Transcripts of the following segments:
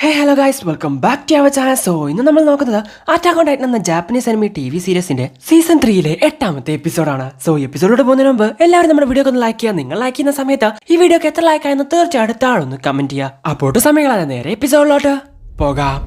Hey hello guys, welcome back to our channel. So ഇന്ന് നമ്മൾ നോക്കുന്നത് അറ്റാക്ക് ഓൺ ടൈറ്റൻ എന്ന ജാപ്പനീസ് അനിമി TV സീരീസിന്റെ സീസൺ 3 8ാമത്തെ എപ്പിസോഡാണ്. സോ എപ്പിസോഡിലോട്ട് പോകുന്നതിന് മുമ്പ് എല്ലാവരും നമ്മുടെ വീഡിയോ ഒന്ന് ലൈക്ക് ചെയ്യുക. നിങ്ങൾ ലൈക്ക് ചെയ്യുന്ന സമയത്ത് ഈ വീഡിയോക്ക് എത്ര ലൈക്ക് ആയെന്ന് തീർച്ചയായിട്ടും താഴെ കമന്റ് ചെയ്യുക. അപ്പോട്ട് സമയങ്ങളാണ് നേരെ എപ്പിസോഡിലോട്ട് പോകാം.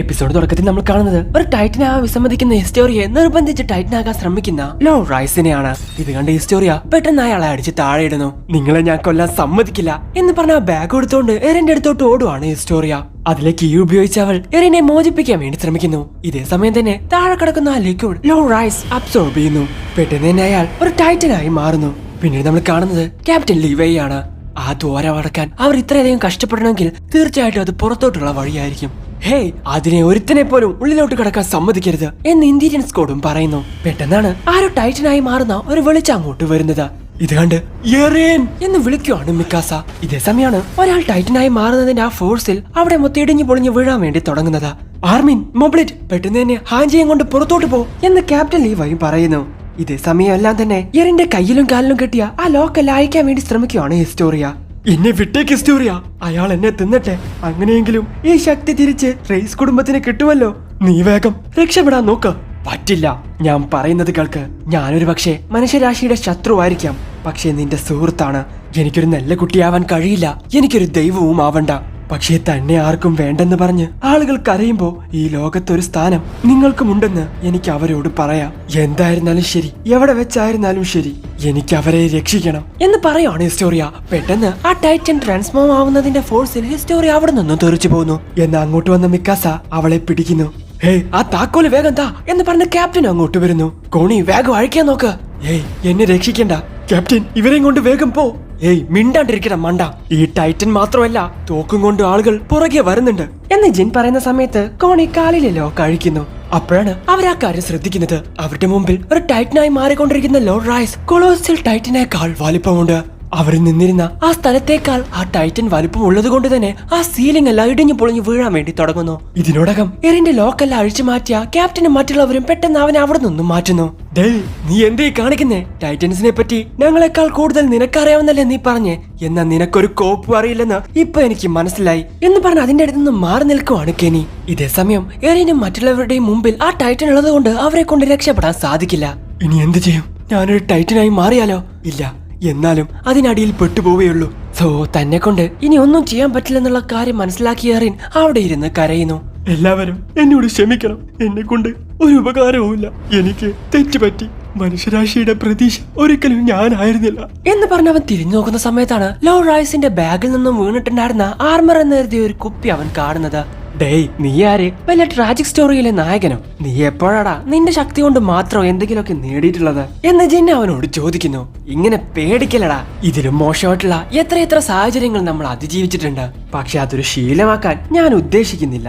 എപ്പിസോഡ് തുടക്കത്തിൽ നമ്മൾ കാണുന്നത് ഒരു ടൈറ്റനാകാൻ വിസമ്മതിക്കുന്ന ഹിസ്റ്റോറിയെ നിർബന്ധിച്ച് ടൈറ്റനാകാൻ ശ്രമിക്കുന്ന ലോ റൈസിനെയാണ്. ഇത് കണ്ട് ഹിസ്റ്റോറിയ പെട്ടെന്ന് അയാളെ അടിച്ച് താഴെ ഇടുന്നു. നിങ്ങളെ ഞാൻ കൊല്ലാൻ സമ്മതിക്കില്ല എന്ന് പറഞ്ഞ ആ ബാഗ് എടുത്തോണ്ട് എറിന്റെ അടുത്തോട്ട് ഓടുവാണ് ഹിസ്റ്റോറിയ. അതിലെ കീ ഉപയോഗിച്ച് അവൾ എറിനെ മോചിപ്പിക്കാൻ വേണ്ടി ശ്രമിക്കുന്നു. ഇതേ സമയം തന്നെ താഴെ കിടക്കുന്ന ആ ലിക്വിഡ് ലോ റൈസ് അബ്സോർബ് ചെയ്യുന്നു. പെട്ടെന്ന് തന്നെ അയാൾ ഒരു ടൈറ്റനായി മാറുന്നു. പിന്നീട് നമ്മൾ കാണുന്നത് ക്യാപ്റ്റൻ ലീവൈ ആണ്. ആ ദ്വാരം അടക്കാൻ അവർ ഇത്രയധികം കഷ്ടപ്പെടണമെങ്കിൽ തീർച്ചയായിട്ടും അത് പുറത്തോട്ടുള്ള വഴിയായിരിക്കും. ഹേയ്, അതിനെ ഒരുത്തനെ പോലും ഉള്ളിലോട്ട് കിടക്കാൻ സമ്മതിക്കരുത് എന്ന് ഇന്ത്യൻ സ്ക്വാഡും പറയുന്നു. പെട്ടെന്നാണ് ആരോ ടൈറ്റനായി മാറുന്ന ഒരു വെളിച്ചം അങ്ങോട്ട് വരുന്നത്. ഇത് കണ്ട് എറിൻ എന്ന് വിളിക്കുവാണ് മിക്കാസ. ഇതേ സമയമാണ് ഒരാൾ ടൈറ്റനായി മാറുന്നതിന്റെ ആ ഫോഴ്സിൽ അവിടെ മൊത്തം ഇടിഞ്ഞു പൊളിഞ്ഞു വീഴാൻ വേണ്ടി തുടങ്ങുന്നത്. ആർമിൻ, മൊബ്ലിറ്റ്, പെട്ടെന്ന് തന്നെ ഹാൻജിയും കൊണ്ട് പുറത്തോട്ട് പോ എന്ന് ക്യാപ്റ്റൻ ലീവയും പറയുന്നു. ഇതേ സമയമെല്ലാം തന്നെ എറിന്റെ കയ്യിലും കാലിലും കെട്ടിയ ആ ലോക്കെല്ലാം അയക്കാൻ വേണ്ടി ശ്രമിക്കുവാണ് ഹിസ്റ്റോറിയ. എന്നെ വിട്ടേക്ക് ഹിസ്റ്റോറിയ, അയാൾ എന്നെ തിന്നട്ടെ. അങ്ങനെയെങ്കിലും ഈ ശക്തി തിരിച്ച് റേസ് കുടുംബത്തിന് കിട്ടുമല്ലോ. നീ വേഗം രക്ഷപ്പെടാൻ നോക്ക്. പറ്റില്ല, ഞാൻ പറയുന്നത് കേൾക്ക്. ഞാനൊരു പക്ഷേ മനുഷ്യരാശിയുടെ ശത്രുവായിരിക്കാം, പക്ഷേ നിന്റെ സുഹൃത്താണ്. എനിക്കൊരു നല്ല കുട്ടിയാവാൻ കഴിയില്ല, എനിക്കൊരു ദൈവവും ആവണ്ട. പക്ഷേ തന്നെ ആർക്കും വേണ്ടെന്ന് പറഞ്ഞ് ആളുകൾ കരയുമ്പോ ഈ ലോകത്തൊരു സ്ഥാനം നിങ്ങൾക്കുമുണ്ടെന്ന് എനിക്ക് അവരോട് പറയാം. എന്തായിരുന്നാലും ശരി, എവിടെ വെച്ചായിരുന്നാലും ശരി, എനിക്ക് അവരെ രക്ഷിക്കണം എന്ന് പറയാണ് ഹിസ്റ്റോറിയ. പെട്ടെന്ന് ആ ടൈറ്റൻ ട്രാൻസ്ഫോം ആവുന്നതിന്റെ ഫോഴ്സിൽ ഹിസ്റ്റോറിയ അവിടെ നിന്നും തെറിച്ചു പോകുന്നു. എന്നാൽ അങ്ങോട്ട് വന്ന മിക്കാസ അവളെ പിടിക്കുന്നു. ഹേയ്, ആ താക്കോല് വേഗം താ എന്ന് പറഞ്ഞ ക്യാപ്റ്റൻ അങ്ങോട്ട് വരുന്നു. കോണി, വേഗം അഴിക്കാൻ നോക്ക്. ഏയ്, എന്നെ രക്ഷിക്കണ്ട ക്യാപ്റ്റൻ, ഇവരെയും കൊണ്ട് വേഗം പോ. ഏയ്, മിണ്ടാണ്ടിരിക്കണം മണ്ട. ഈ ടൈറ്റൻ മാത്രമല്ല, തോക്കും കൊണ്ട് ആളുകൾ പുറകെ വരുന്നുണ്ട് എന്ന് ജിൻ പറയുന്ന സമയത്ത് കോണി കാലിലെ ലോക്ക് അഴിക്കുന്നു. അപ്പോഴാണ് അവർ ആ കാര്യം ശ്രദ്ധിക്കുന്നത്. അവരുടെ മുമ്പിൽ ഒരു ടൈറ്റനായി മാറിക്കൊണ്ടിരിക്കുന്ന ലോർഡ് റൈസ് കൊളോസൽ ടൈറ്റനേക്കാൾ വലിപ്പമുണ്ട്. അവർ നിന്നിരുന്ന ആ സ്ഥലത്തേക്കാൾ ആ ടൈറ്റൻ വലിപ്പം ഉള്ളത് കൊണ്ട് തന്നെ ആ സീലിംഗ് എല്ലാം ഇടിഞ്ഞു പൊളിഞ്ഞു വീഴാൻ വേണ്ടി തുടങ്ങുന്നു. ഇതിനോടകം എറിന്റെ ലോക്കെല്ലാം അഴിച്ചു മാറ്റിയ ക്യാപ്റ്റനും മറ്റുള്ളവരും പെട്ടെന്ന് അവനെ അവിടെ നിന്നും മാറ്റുന്നു. ഡേയ്, നീ എന്തേ കാണിക്കുന്നേ? ടൈറ്റൻസിനെ പറ്റി ഞങ്ങളെക്കാൾ കൂടുതൽ നിനക്കറിയാവുന്നല്ലേ നീ പറഞ്ഞേ. എന്നാ നിനക്കൊരു കോപ്പും അറിയില്ലെന്ന് ഇപ്പൊ എനിക്ക് മനസ്സിലായി എന്ന് പറഞ്ഞ് അതിന്റെ അടുത്ത് നിന്ന് മാറി നിൽക്കുവാണ് കെനി. ഇതേ സമയം എറിനും മറ്റുള്ളവരുടെയും മുമ്പിൽ ആ ടൈറ്റൻ ഉള്ളത് കൊണ്ട് അവരെ കൊണ്ട് രക്ഷപ്പെടാൻ സാധിക്കില്ല. ഇനി എന്ത് ചെയ്യും? ഞാനൊരു ടൈറ്റനായി മാറിയാലോ? ഇല്ല, എന്നാലും അതിനടിയിൽ പെട്ടുപോവുകയുള്ളൂ. സോ തന്നെ കൊണ്ട് ഇനി ഒന്നും ചെയ്യാൻ പറ്റില്ലെന്നുള്ള കാര്യം മനസ്സിലാക്കിയ എറിൻ അവിടെ ഇരുന്ന് കരയുന്നു. എല്ലാവരും എന്നോട് ക്ഷമിക്കണം, എന്നെ കൊണ്ട് ഒരു ഉപകാരവുമില്ല, എനിക്ക് തെറ്റുപറ്റി. മനുഷ്യരാശിയുടെ പ്രതീക്ഷ ഒരിക്കലും ഞാനായിരുന്നില്ല എന്ന് പറഞ്ഞ് അവൻ തിരിഞ്ഞു നോക്കുന്ന സമയത്താണ് ലോ റൈസിന്റെ ബാഗിൽ നിന്നും വീണിട്ടുണ്ടായിരുന്ന ആർമർ എന്ന് എഴുതിയ ഒരു കുപ്പി അവൻ കാണുന്നത്. ഡേയ്, നീ ആര്? വല്ല ട്രാജിക് സ്റ്റോറിയിലെ നായകനോ? നീ എപ്പോഴാടാ നിന്റെ ശക്തി കൊണ്ട് മാത്രം എന്തെങ്കിലുമൊക്കെ നേടിയിട്ടുള്ളത് എന്ന് ജിന്ന അവനോട് ചോദിക്കുന്നു. ഇങ്ങനെ പേടിക്കലടാ, ഇതിലും മോശമായിട്ടുള്ള എത്രയെത്ര സാഹചര്യങ്ങൾ നമ്മൾ അതിജീവിച്ചിട്ടുണ്ട്. പക്ഷെ അതൊരു ശീലമാക്കാൻ ഞാൻ ഉദ്ദേശിക്കുന്നില്ല.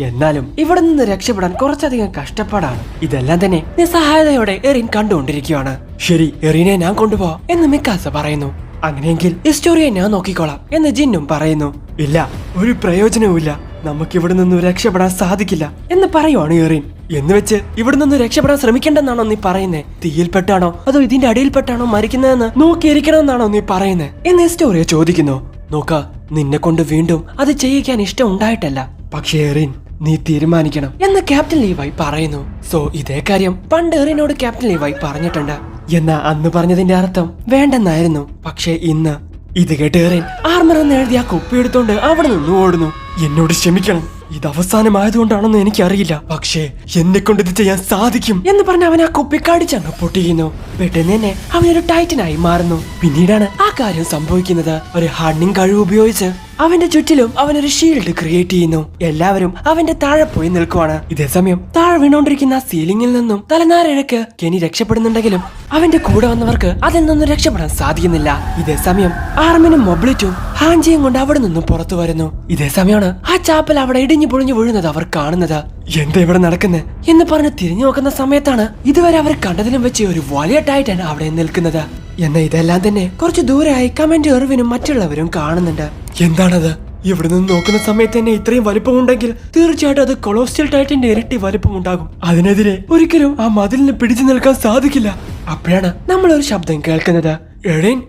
എന്നാലും ഇവിടെ നിന്ന് രക്ഷപ്പെടാൻ കുറച്ചധികം കഷ്ടപ്പാടാണ്. ഇതെല്ലാം തന്നെ നിസ്സഹായതയോടെ എറിൻ കണ്ടുകൊണ്ടിരിക്കുകയാണ്. ശരി, എറിനെ ഞാൻ കൊണ്ടുപോവാം എന്ന് മിക്കാസ പറയുന്നു. അങ്ങനെയെങ്കിൽ ഹിസ്റ്റോറിയെ ഞാൻ നോക്കിക്കോളാം എന്ന് ജിന്നും പറയുന്നു. ഇല്ല, ഒരു പ്രയോജനവുമില്ല, നമുക്ക് ഇവിടെ നിന്ന് രക്ഷപ്പെടാൻ സാധിക്കില്ല എന്ന് പറയുവാണ് എറിൻ. എന്ന് വെച്ച് ഇവിടെ നിന്ന് രക്ഷപ്പെടാൻ ശ്രമിക്കേണ്ടെന്നാണോ നീ പറയുന്നേ? തീയിൽപ്പെട്ടാണോ അതോ ഇതിന്റെ അടിയിൽപ്പെട്ടാണോ മരിക്കുന്നതെന്ന് നോക്കിയിരിക്കണമെന്നാണോ നീ പറയുന്നേ എന്ന് ഹിസ്റ്റോറിയ ചോദിക്കുന്നു. നോക്ക, നിന്നെ കൊണ്ട് വീണ്ടും അത് ചെയ്യിക്കാൻ ഇഷ്ടം ഉണ്ടായിട്ടല്ല, പക്ഷേ എറിൻ, നീ തീരുമാനിക്കണം എന്ന് ക്യാപ്റ്റൻ ലീവൈ പറയുന്നു. സോ ഇതേ കാര്യം പണ്ട് എറിനോട് ക്യാപ്റ്റൻ ലീവൈ പറഞ്ഞിട്ടുണ്ട്. എന്നാ അന്ന് പറഞ്ഞതിന്റെ അർത്ഥം വേണ്ടെന്നായിരുന്നു. പക്ഷേ ഇന്ന് ഇത് കേട്ട് എറിൻ ആർമർ എന്ന് എഴുതിയ ആ കുപ്പി എടുത്തോണ്ട് അവിടെ നിന്ന് ഓടുന്നു. എന്നോട് ക്ഷമിക്കണം, ഇത് അവസാനമായതുകൊണ്ടാണെന്ന് എനിക്കറിയില്ല, പക്ഷേ എന്നെ കൊണ്ട് ഇത് ചെയ്യാൻ സാധിക്കും എന്ന് പറഞ്ഞ് അവൻ ആ കുപ്പി കടിച്ചങ്ങ് പൊട്ടിക്കുന്നു. പെട്ടെന്ന് തന്നെ അവനൊരു ടൈറ്റനായി മാറുന്നു. പിന്നീടാണ് ആ കാര്യം സംഭവിക്കുന്നത്. ഒരു ഹാർഡനിങ് കഴിവ് ഉപയോഗിച്ച് അവന്റെ ചുറ്റിലും അവനൊരു ഷീൽഡ് ക്രിയേറ്റ് ചെയ്യുന്നു. എല്ലാവരും അവന്റെ താഴെ പോയി നിൽക്കുവാണ്. ഇതേ സമയം താഴെ വീണോണ്ടിരിക്കുന്ന സീലിംഗിൽ നിന്നും തലനാരിഴക്ക് കെനി രക്ഷപ്പെടുന്നുണ്ടെങ്കിലും അവന്റെ കൂടെ വന്നവർക്ക് അതിൽ നിന്നും രക്ഷപ്പെടാൻ സാധിക്കുന്നില്ല. ഇതേ സമയം ആർമിനും മൊബ്ലിറ്റും ഹാൻജിയും കൊണ്ട് അവിടെ നിന്നും പുറത്തു വരുന്നു. ഇതേ സമയമാണ് ആ ചാപ്പൽ അവിടെ ഇടിഞ്ഞു പൊളിഞ്ഞു വീഴുന്നത് അവർ കാണുന്നത്. എന്താ ഇവിടെ നടക്കുന്നത് എന്ന് പറഞ്ഞ് തിരിഞ്ഞു നോക്കുന്ന സമയത്താണ് ഇതുവരെ അവർ കണ്ടതിലും വെച്ച് ഒരു വലിയ ടൈറ്റൻ അവിടെ നിൽക്കുന്നത്. എന്നാൽ ഇതെല്ലാം തന്നെ കുറച്ച് ദൂരെയായി കമന്റ് എറിവിനും മറ്റുള്ളവരും കാണുന്നുണ്ട്. എന്താണത്? ഇവിടെ നിന്ന് നോക്കുന്ന സമയത്ത് തന്നെ ഇത്രയും വലിപ്പമുണ്ടെങ്കിൽ തീർച്ചയായിട്ടും അത് കൊളോസ്റ്റൽ ടൈറ്റന്റെ ഇരട്ടി വലിപ്പമുണ്ടാകും. അതിനെതിരെ ഒരിക്കലും ആ മതിലിന് പിടിച്ചു നിൽക്കാൻ സാധിക്കില്ല. അപ്പോഴാണ് നമ്മൾ ഒരു ശബ്ദം കേൾക്കുന്നത്. എഴിൻ,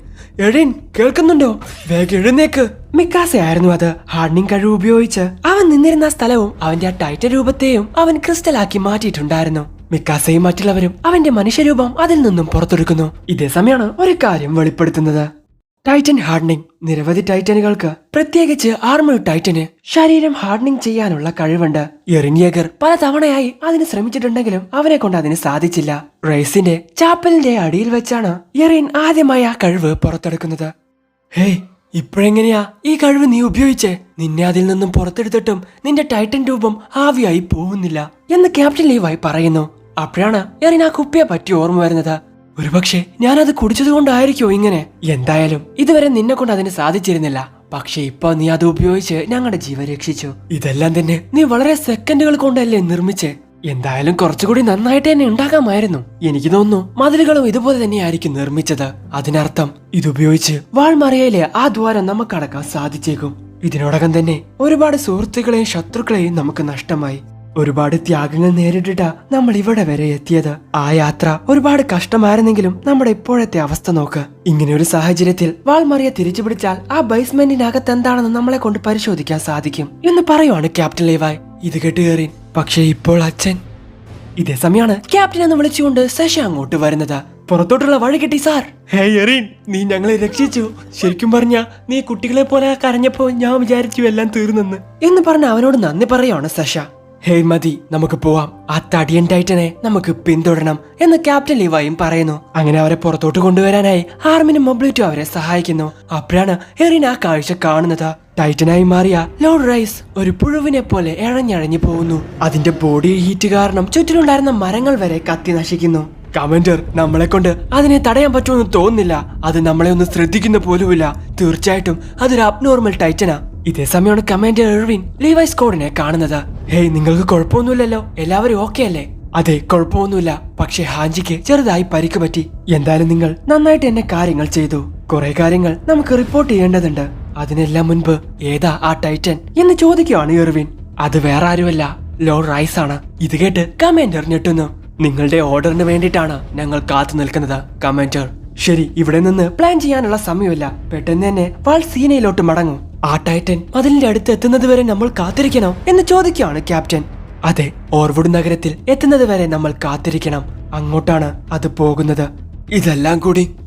എഴിൻ, കേൾക്കുന്നുണ്ടോ? വേഗം എഴുന്നേക്ക്. മിക്കാസയായിരുന്നു അത്. ഹാർഡനിങ് കഴിവ് ഉപയോഗിച്ച് അവൻ നിന്നിരുന്ന സ്ഥലവും അവന്റെ ആ ടൈറ്റൻ രൂപത്തെയും അവൻ ക്രിസ്റ്റലാക്കി മാറ്റിയിട്ടുണ്ടായിരുന്നു. മിക്കാസയും മറ്റുള്ളവരും അവന്റെ മനുഷ്യരൂപം അതിൽ നിന്നും പുറത്തെടുക്കുന്നു. ഇതേ സമയമാണ് ഒരു കാര്യം വെളിപ്പെടുത്തുന്നത്. Titan hardening. നിരവധി ടൈറ്റനുകൾക്ക്, പ്രത്യേകിച്ച് ആർമർ ടൈറ്റന് ശരീരം ഹാർഡനിങ് ചെയ്യാനുള്ള കഴിവുണ്ട്. എറിൻ യേഗർ പല തവണയായി അതിന് ശ്രമിച്ചിട്ടുണ്ടെങ്കിലും അവനെ കൊണ്ട് അതിന് സാധിച്ചില്ല. റൈസിന്റെ ചാപ്പലിന്റെ അടിയിൽ വെച്ചാണ് എറിൻ ആദ്യമായി ആ കഴിവ് പുറത്തെടുക്കുന്നത്. ഹേയ്, ഇപ്പോഴെങ്ങനെയാ ഈ കഴിവ് നീ ഉപയോഗിച്ചേ? നിന്നെ അതിൽ നിന്നും പുറത്തെടുത്തിട്ടും നിന്റെ ടൈറ്റൻ രൂപം ആവിയായി പോകുന്നില്ല എന്ന് ക്യാപ്റ്റൻ ലീവായി പറയുന്നു. അപ്പോഴാണ് എറിൻ ആ കുപ്പിയെ പറ്റി ഓർമ്മ വരുന്നത്. ഒരുപക്ഷെ ഞാനത് കുടിച്ചതുകൊണ്ടായിരിക്കോ ഇങ്ങനെ. എന്തായാലും ഇതുവരെ നിന്നെ കൊണ്ട് അതിന് സാധിച്ചിരുന്നില്ല. പക്ഷെ ഇപ്പൊ നീ അത് ഉപയോഗിച്ച് ഞങ്ങളുടെ ജീവൻ രക്ഷിച്ചു. ഇതെല്ലാം തന്നെ നീ വളരെ സെക്കൻഡുകൾ കൊണ്ടല്ലേ നിർമ്മിച്ചേ. എന്തായാലും കുറച്ചുകൂടി നന്നായിട്ട് തന്നെ ഉണ്ടാക്കാമായിരുന്നു. എനിക്ക് തോന്നുന്നു മതിലുകളും ഇതുപോലെ തന്നെയായിരിക്കും നിർമ്മിച്ചത്. അതിനർത്ഥം ഇതുപയോഗിച്ച് വാൾമറയിലെ ആ ദ്വാരം നമുക്ക് അടക്കാൻ സാധിച്ചേക്കും. ഇതിനോടകം തന്നെ ഒരുപാട് സുഹൃത്തുക്കളെയും ശത്രുക്കളെയും നമുക്ക് നഷ്ടമായി. ഒരുപാട് ത്യാഗങ്ങൾ നേരിട്ടിട്ടാ നമ്മൾ ഇവിടെ വരെ എത്തിയത്. ആ യാത്ര ഒരുപാട് കഷ്ടമായിരുന്നെങ്കിലും നമ്മുടെ ഇപ്പോഴത്തെ അവസ്ഥ നോക്ക്. ഇങ്ങനെ ഒരു സാഹചര്യത്തിൽ വാൾമറിയെ തിരിച്ചു പിടിച്ചാൽ ആ ബേസ്മെന്റിനകത്ത് എന്താണെന്ന് നമ്മളെ കൊണ്ട് പരിശോധിക്കാൻ സാധിക്കും എന്ന് പറയുവാണ് ക്യാപ്റ്റൻ ലീവായ്. ഇത് കേട്ട് എറിൻ. പക്ഷെ ഇപ്പോൾ അച്ഛൻ. ഇതേ സമയമാണ് ക്യാപ്റ്റൻ എന്ന് വിളിച്ചുകൊണ്ട് ശശി അങ്ങോട്ട് വരുന്നത്. പുറത്തോട്ടുള്ള വഴി കിട്ടി സാർ. ഹേ എറിൻ, നീ ഞങ്ങളെ രക്ഷിച്ചു. ശരിക്കും പറഞ്ഞ നീ കുട്ടികളെ പോലെ കരഞ്ഞപ്പോ ഞാൻ വിചാരിച്ചു എല്ലാം തീർന്നെന്ന് എന്ന് പറഞ്ഞ അവനോട് നന്ദി പറയുവാണ് ശശ. ഹേയ് മതി, നമുക്ക് പോവാം. ആ തടിയൻ ടൈറ്റനെ നമുക്ക് പിന്തുടരണം എന്ന് ക്യാപ്റ്റൻ ലീവായും പറയുന്നു. അങ്ങനെ അവരെ പുറത്തോട്ട് കൊണ്ടുവരാനായി ആർമിനും മൊബ്ലിറ്റും അവരെ സഹായിക്കുന്നു. അപ്പോഴാണ് എറിൻ ആ കാഴ്ച കാണുന്നത്. ടൈറ്റനായി മാറിയ ലോർഡ് റൈസ് ഒരു പുഴുവിനെ പോലെ ഇഴഞ്ഞഴഞ്ഞു പോകുന്നു. അതിന്റെ ബോഡി ഹീറ്റ് കാരണം ചുറ്റിലുണ്ടായിരുന്ന മരങ്ങൾ വരെ കത്തി നശിക്കുന്നു. കമാൻഡർ, നമ്മളെ കൊണ്ട് അതിനെ തടയാൻ പറ്റുമെന്ന് തോന്നുന്നില്ല. അത് നമ്മളെ ഒന്ന് ശ്രദ്ധിക്കുന്ന പോലുമില്ല. തീർച്ചയായിട്ടും അതൊരു അബ്നോർമൽ ടൈറ്റനാ. ഇതേ സമയമാണ് കമാൻഡർ എർവിൻ ലീവൈ സ്ക്വാഡിനെ കാണുന്നത്. ഹേയ്, നിങ്ങൾക്ക് കുഴപ്പമൊന്നുമില്ലല്ലോ? എല്ലാവരും ഓക്കെ അല്ലേ? അതെ, കുഴപ്പമൊന്നുമില്ല. പക്ഷെ ഹാഞ്ചിക്ക് ചെറുതായി പരിക്ക് പറ്റി. എന്തായാലും നിങ്ങൾ നന്നായിട്ട് എന്നെ കാര്യങ്ങൾ ചെയ്തു. കുറെ കാര്യങ്ങൾ നമുക്ക് റിപ്പോർട്ട് ചെയ്യേണ്ടതുണ്ട്. അതിനെല്ലാം മുൻപ് ഏതാ ആ ടൈറ്റൻ എന്ന് ചോദിക്കുകയാണ് എർവിൻ. അത് വേറെ ആരുമല്ല, ലോർഡ് റൈസ് ആണ്. ഇത് കേട്ട് കമാൻഡർ ഞെട്ടുന്നു. നിങ്ങളുടെ ഓർഡറിന് വേണ്ടിയിട്ടാണ് ഞങ്ങൾ കാത്തു നിൽക്കുന്നത് കമാൻഡർ. ശരി, ഇവിടെ നിന്ന് പ്ലാൻ ചെയ്യാനുള്ള സമയമില്ല. പെട്ടെന്ന് തന്നെ വാൾ സീനയിലോട്ട് മടങ്ങും. ആ ടൈറ്റൻ അതിന്റെ അടുത്ത് എത്തുന്നത് വരെ നമ്മൾ കാത്തിരിക്കണോ എന്ന് ചോദിക്കുകയാണ് ക്യാപ്റ്റൻ. അതെ, ഓർവുഡ് നഗരത്തിൽ എത്തുന്നത് വരെ നമ്മൾ കാത്തിരിക്കണം. അങ്ങോട്ടാണ് അത് പോകുന്നത്. ഇതെല്ലാം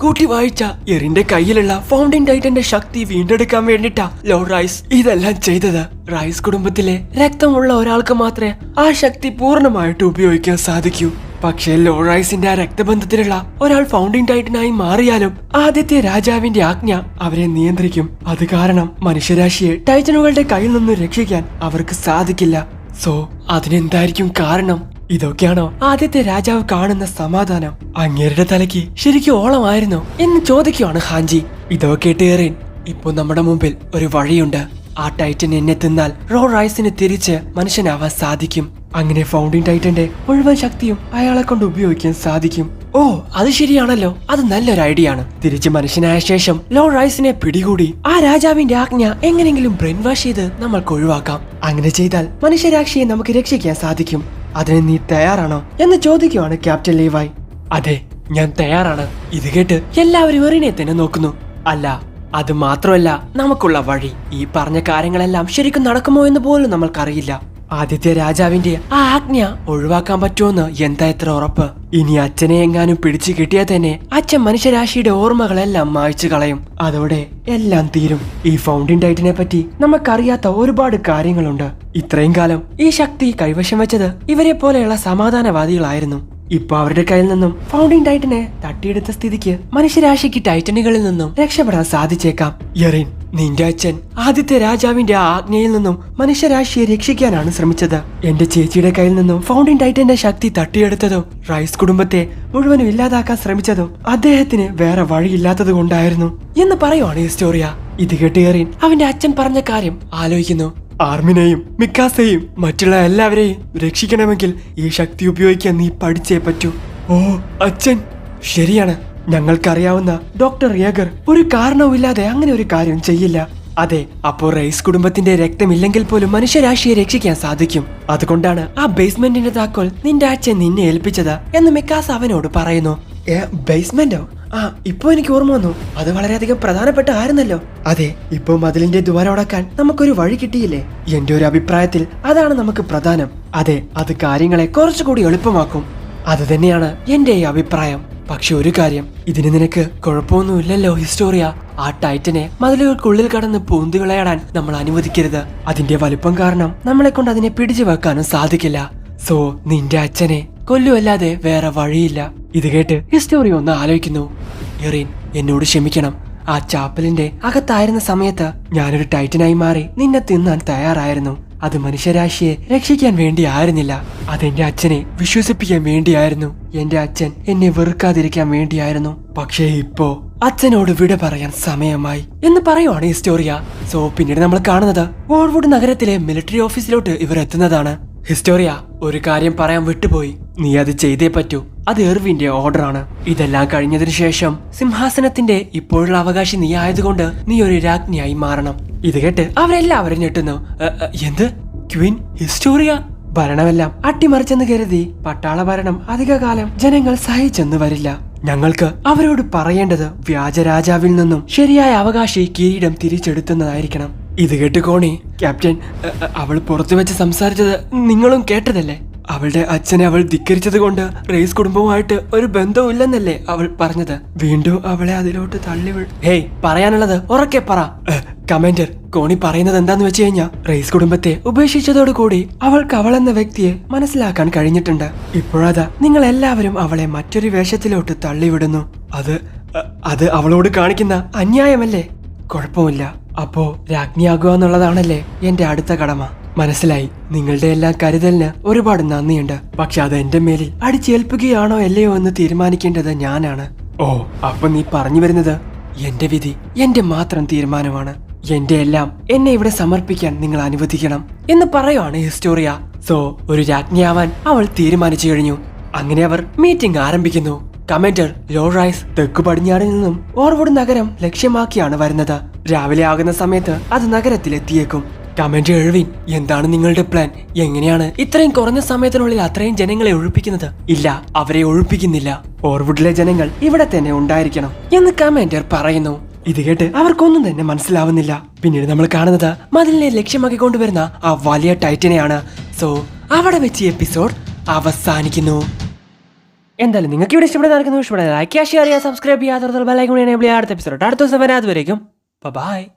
കൂട്ടി വായിച്ച എറിന്റെ കയ്യിലുള്ള ഫൗണ്ടൈൻ ടൈറ്റന്റെ ശക്തി വീണ്ടെടുക്കാൻ വേണ്ടിട്ടാ ലോർഡ് റൈസ് ഇതെല്ലാം ചെയ്തത്. റൈസ് കുടുംബത്തിലെ രക്തമുള്ള ഒരാൾക്ക് മാത്രമേ ആ ശക്തി പൂർണ്ണമായിട്ട് ഉപയോഗിക്കാൻ സാധിക്കൂ. പക്ഷേ ലോർഡ് റൈസിന്റെ ആ രക്തബന്ധത്തിലുള്ള ഒരാൾ ഫൗണ്ടൈൻ ടൈറ്റനായി മാറിയാലും ആദ്യത്തെ രാജാവിന്റെ ആജ്ഞ അവരെ നിയന്ത്രിക്കും. അത് കാരണം മനുഷ്യരാശിയെ ടൈറ്റനുകളുടെ കയ്യിൽ നിന്ന് രക്ഷിക്കാൻ അവർക്ക് സാധിക്കില്ല. സോ അതിനെന്തായിരിക്കും കാരണം? ഇതൊക്കെയാണോ ആദ്യത്തെ രാജാവ് കാണുന്ന സമാധാനം? അങ്ങേരുടെ തലയ്ക്ക് ശരിക്കും ഓളമായിരുന്നു എന്ന് ചോദിക്കുകയാണ് ഹാഞ്ചി. ഇതൊക്കെ എറിൻ, ഇപ്പൊ നമ്മുടെ മുമ്പിൽ ഒരു വഴിയുണ്ട്. ആ ടൈറ്റൻ എന്നെ തിന്നാൽ ലോർഡ് റൈസിന് തിരിച്ച് മനുഷ്യനാവാൻ സാധിക്കും. അങ്ങനെ ഫൗണ്ടൈൻ ടൈറ്റന്റെ മുഴുവൻ ശക്തിയും അയാളെ കൊണ്ട് ഉപയോഗിക്കാൻ സാധിക്കും. ഓ, അത് ശരിയാണല്ലോ. അത് നല്ലൊരു ഐഡിയ ആണ്. തിരിച്ച് മനുഷ്യനായ ശേഷം ലോർഡ് റൈസിനെ പിടികൂടി ആ രാജാവിന്റെ ആജ്ഞ എങ്ങനെങ്കിലും ബ്രെയിൻ വാഷ് ചെയ്ത് നമ്മൾക്ക് ഒഴിവാക്കാം. അങ്ങനെ ചെയ്താൽ മനുഷ്യരാശിയെ നമുക്ക് രക്ഷിക്കാൻ സാധിക്കും. അതിന് നീ തയ്യാറാണോ എന്ന് ചോദിക്കുകയാണ് ക്യാപ്റ്റൻ ലീവായ്. അതെ, ഞാൻ തയ്യാറാണ്. ഇത് കേട്ട് എല്ലാവരും എറിനെ തന്നെ നോക്കുന്നു. അല്ല, അത് മാത്രമല്ല, നമുക്കുള്ള വഴി. ഈ പറഞ്ഞ കാര്യങ്ങളെല്ലാം ശരിക്കും നടക്കുമോ എന്ന് പോലും നമ്മൾക്കറിയില്ല. ആദ്യത്തെ രാജാവിന്റെ ആ ആജ്ഞ ഒഴിവാക്കാൻ പറ്റുമെന്ന് എന്താ എത്ര ഉറപ്പ്? ഇനി അച്ഛനെ എങ്ങാനും പിടിച്ചു കിട്ടിയാൽ തന്നെ അച്ഛൻ മനുഷ്യരാശിയുടെ ഓർമ്മകളെല്ലാം മായ്ച്ചു കളയും. അതോടെ എല്ലാം തീരും. ഈ ഫൗണ്ടൈൻ ടൈറ്റനെ പറ്റി നമുക്കറിയാത്ത ഒരുപാട് കാര്യങ്ങളുണ്ട്. ഇത്രയും കാലം ഈ ശക്തി കൈവശം വെച്ചത് ഇവരെ പോലെയുള്ള സമാധാനവാദികളായിരുന്നു. ഇപ്പൊ അവരുടെ കയ്യിൽ നിന്നും ഫൗണ്ടൈൻ ടൈറ്റനെ തട്ടിയെടുത്ത സ്ഥിതിക്ക് മനുഷ്യരാശിക്ക് ടൈറ്റനുകളിൽ നിന്നും രക്ഷപ്പെടാൻ സാധിച്ചേക്കാം. എറിൻ, നിന്റെ അച്ഛൻ ആദ്യത്തെ രാജാവിന്റെ ആ ആജ്ഞയിൽ നിന്നും മനുഷ്യരാശിയെ രക്ഷിക്കാനാണ് ശ്രമിച്ചത്. എന്റെ ചേച്ചിയുടെ കയ്യിൽ നിന്നും ഫൗണ്ടൈൻ ടൈറ്റന്റെ ശക്തി തട്ടിയെടുത്തതും റൈസ് കുടുംബത്തെ മുഴുവനും ഇല്ലാതാക്കാൻ ശ്രമിച്ചതും അദ്ദേഹത്തിന് വേറെ വഴിയില്ലാത്തത് കൊണ്ടായിരുന്നു എന്ന് പറയുവാണ് ഹിസ്റ്റോറിയ. ഇത് കേട്ട് എറിൻ അവന്റെ അച്ഛൻ പറഞ്ഞ കാര്യം ആലോചിക്കുന്നു. ആർമിനെയും മിക്കാസയെയും മറ്റുള്ള എല്ലാവരെയും രക്ഷിക്കണമെങ്കിൽ ഈ ശക്തി ഉപയോഗിക്കാൻ നീ പഠിച്ചേ പറ്റൂ. ഓ അച്ഛൻ, ശരിയാണ്. ഞങ്ങൾക്കറിയാവുന്ന ഡോക്ടർ യേഗർ ഒരു കാരണവുമില്ലാതെ അങ്ങനെ ഒരു കാര്യം ചെയ്യില്ല. അതെ, അപ്പോൾ റൈസ് കുടുംബത്തിന്റെ രക്തമില്ലെങ്കിൽ പോലും മനുഷ്യരാശിയെ രക്ഷിക്കാൻ സാധിക്കും. അതുകൊണ്ടാണ് ആ ബേസ്മെന്റിന്റെ താക്കോൽ നിന്റെ അച്ഛൻ നിന്നെ ഏൽപ്പിച്ചത് എന്ന് മിക്കാസ അവനോട് പറയുന്നു. ബേസ്മെന്റോ? ഇപ്പൊ എനിക്ക് ഓർമ്മ വന്നു, അത് വളരെയധികം പ്രധാനപ്പെട്ട ആയിരുന്നല്ലോ. അതെ, ഇപ്പൊ മതിലിന്റെ ദ്വാരം അടക്കാൻ നമുക്കൊരു വഴി കിട്ടിയില്ലേ? എന്റെ ഒരു അഭിപ്രായത്തിൽ അതാണ് നമുക്ക് പ്രധാനം. അതെ, അത് കാര്യങ്ങളെ കുറച്ചുകൂടി എളുപ്പമാക്കും. അത് തന്നെയാണ് എന്റെ ഈ അഭിപ്രായം. പക്ഷെ ഒരു കാര്യം, ഇതിന് നിനക്ക് കുഴപ്പമൊന്നുമില്ലല്ലോ ഹിസ്റ്റോറിയ? ആ ടൈറ്റനെ മതിലുകൾക്കുള്ളിൽ കടന്ന് പൂന്തി വിളയാടാൻ നമ്മൾ അനുവദിക്കരുത്. അതിന്റെ വലുപ്പം കാരണം നമ്മളെ കൊണ്ട് അതിനെ പിടിച്ചു വെക്കാനും സാധിക്കില്ല. സോ നിന്റെ അച്ഛനെ കൊല്ലുവല്ലാതെ വേറെ വഴിയില്ല. ഇത് കേട്ട് ഹിസ്റ്റോറിയ ഒന്ന് ആലോചിക്കുന്നു. ഇറിൻ, എന്നോട് ക്ഷമിക്കണം. ആ ചാപ്പലിന്റെ അകത്തായിരുന്ന സമയത്ത് ഞാനൊരു ടൈറ്റനായി മാറി നിന്നെ തിന്നാൻ തയ്യാറായിരുന്നു. അത് മനുഷ്യരാശിയെ രക്ഷിക്കാൻ വേണ്ടി ആയിരുന്നില്ല, അതെന്റെ അച്ഛനെ വിശ്വസിപ്പിക്കാൻ വേണ്ടിയായിരുന്നു. എന്റെ അച്ഛൻ എന്നെ വെറുക്കാതിരിക്കാൻ വേണ്ടിയായിരുന്നു. പക്ഷേ ഇപ്പോ അച്ഛനോട് വിട പറയാൻ സമയമായി എന്ന് പറയുവാണ് ഹിസ്റ്റോറിയ. സോ പിന്നീട് നമ്മൾ കാണുന്നത് വോൾവുഡ് നഗരത്തിലെ മിലിറ്ററി ഓഫീസിലോട്ട് ഇവർ എത്തുന്നതാണ്. ഹിസ്റ്റോറിയ, ഒരു കാര്യം പറയാൻ വിട്ടുപോയി. നീ അത് ചെയ്തേ പറ്റൂ. അത് എർവിന്റെ ഓർഡറാണ്. ഇതെല്ലാം കഴിഞ്ഞതിനു ശേഷം സിംഹാസനത്തിന്റെ ഇപ്പോഴുള്ള അവകാശി നീ ആയതുകൊണ്ട് നീ ഒരു രാജ്ഞിയായി മാറണം. ഇത് കേട്ട് അവരെല്ലാവരും ഞെട്ടുന്നു. എന്ത്? Queen Historia? ഭരണമെല്ലാം അട്ടിമറിച്ചെന്ന് കരുതി പട്ടാള ഭരണം അധികകാലം ജനങ്ങൾ സഹിച്ചെന്ന് വരില്ല. ഞങ്ങൾക്ക് അവരോട് പറയേണ്ടത് വ്യാജരാജാവിൽ നിന്നും ശരിയായ അവകാശി കിരീടം തിരിച്ചെടുത്തുന്നതായിരിക്കണം. ഇത് കേട്ട് കോണി, ക്യാപ്റ്റൻ, അവൾ പുറത്തു വെച്ച് സംസാരിച്ചത് നിങ്ങളും കേട്ടതല്ലേ? അവളുടെ അച്ഛനെ അവൾ ധിക്കരിച്ചത് കൊണ്ട് റേസ് കുടുംബവുമായിട്ട് ഒരു ബന്ധവും ഇല്ലെന്നല്ലേ അവൾ പറഞ്ഞത്? വീണ്ടും അവളെ അതിലോട്ട് ഹേയ്, പറയാനുള്ളത് ഉറക്കെ പറ. കമാൻഡർ, കോണി പറയുന്നത് എന്താന്ന് വെച്ച് കഴിഞ്ഞാ, റേസ് കുടുംബത്തെ ഉപേക്ഷിച്ചതോടുകൂടി അവൾക്ക് അവളെന്ന വ്യക്തിയെ മനസ്സിലാക്കാൻ കഴിഞ്ഞിട്ടുണ്ട്. ഇപ്പോഴതാ നിങ്ങൾ എല്ലാവരും അവളെ മറ്റൊരു വേഷത്തിലോട്ട് തള്ളിവിടുന്നു. അത് അവളോട് കാണിക്കുന്ന അന്യായമല്ലേ? കുഴപ്പമില്ല, അപ്പോ രാജ്ഞിയാകുക എന്നുള്ളതാണല്ലേ എന്റെ അടുത്ത കടമ. മനസ്സിലായി. നിങ്ങളുടെ എല്ലാം കരുതലിന് ഒരുപാട് നന്ദിയുണ്ട്. പക്ഷെ അത് എന്റെ മേലിൽ അടിച്ചേൽപ്പിക്കുകയാണോ അല്ലയോ എന്ന് തീരുമാനിക്കേണ്ടത് ഞാനാണ്. ഓ, അപ്പൊ നീ പറഞ്ഞു വരുന്നത് എന്റെ വിധി എന്റെ മാത്രം തീരുമാനമാണ്. എന്റെ എല്ലാം എന്നെ ഇവിടെ സമർപ്പിക്കാൻ നിങ്ങൾ അനുവദിക്കണം എന്ന് പറയുവാണ് ഹിസ്റ്റോറിയ. സോ ഒരു രാജ്ഞിയാവാൻ അവൾ തീരുമാനിച്ചു കഴിഞ്ഞു. അങ്ങനെ അവർ മീറ്റിംഗ് ആരംഭിക്കുന്നു. കമാൻഡർ ലോറൈസ് തെക്കു പടിഞ്ഞാറിൽ നിന്നും ഓർവുഡ് നഗരം ലക്ഷ്യമാക്കിയാണ് വരുന്നത്. രാവിലെ ആകുന്ന സമയത്ത് അത് നഗരത്തിലെത്തിയേക്കും. കമാൻഡർ എർവിൻ, എന്താണ് നിങ്ങളുടെ പ്ലാൻ? എങ്ങനെയാണ് ഇത്രയും കുറഞ്ഞ സമയത്തിനുള്ളിൽ അത്രയും ജനങ്ങളെ ഒഴിപ്പിക്കുന്നത്? ഇല്ല, അവരെ ഒഴിപ്പിക്കുന്നില്ല. ഓർവുഡിലെ ജനങ്ങൾ ഇവിടെ തന്നെ ഉണ്ടായിരിക്കണം എന്ന് കമാൻഡർ പറയുന്നു. ഇത് കേട്ട് അവർക്കൊന്നും തന്നെ മനസ്സിലാവുന്നില്ല. പിന്നീട് നമ്മൾ കാണുന്നത് മതിലിനെ ലക്ഷ്യമാക്കി കൊണ്ടുവരുന്ന ആ വലിയ ടൈറ്റനെയാണ്. സോ അവിടെ വെച്ച് എപ്പിസോഡ് അവസാനിക്കുന്നു. എന്തായാലും നിങ്ങൾക്ക് ഇവിടെ ഇഷ്ടപ്പെടുന്ന ലൈക്ക് ചെയ്യുക, ഷെയർ ചെയ്യുക, സബ്സ്ക്രൈബ് ചെയ്യുക, അടുത്ത എപ്പിസോഡ് അടുത്ത ദിവസം വരാതെ വരേക്കും. ബൈ.